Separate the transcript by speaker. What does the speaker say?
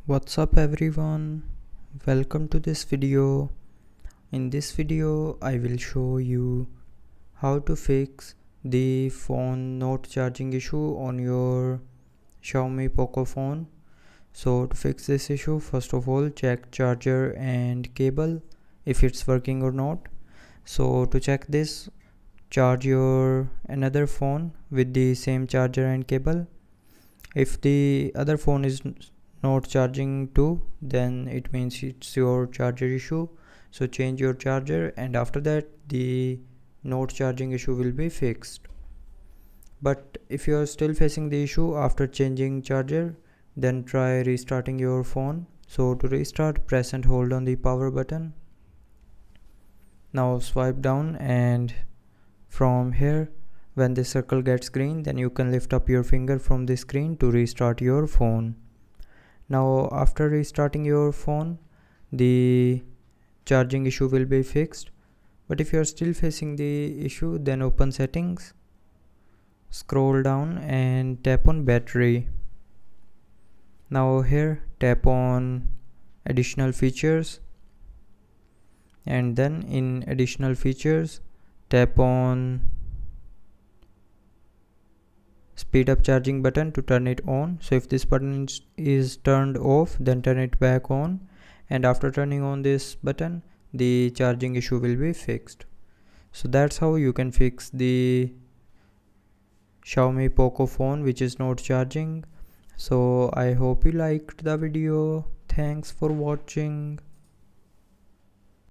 Speaker 1: What's up everyone, welcome to this video. In this video I will show you how to fix the phone not charging issue on your Xiaomi POCO phone. So to fix this issue, first of all check charger and cable if it's working or not. So to check this, charge your another phone with the same charger and cable. If the other phone is not charging too, then it means it's your charger issue. So change your charger, and after that the not charging issue will be fixed. But if you are still facing the issue after changing charger, then try restarting your phone. So to restart, press and hold on the power button. Now swipe down, and from here, when the circle gets green, then you can lift up your finger from the screen to restart your phone. Now after restarting your phone, the charging issue will be fixed. But if you are still facing the issue, then open settings, scroll down and tap on battery. Now here tap on additional features, and then in additional features tap on speed up charging button to turn it on. So if this button is turned off, then turn it back on, and after turning on this button, the charging issue will be fixed. So that's how you can fix the Xiaomi POCO phone which is not charging. So I hope you liked the video. Thanks for watching.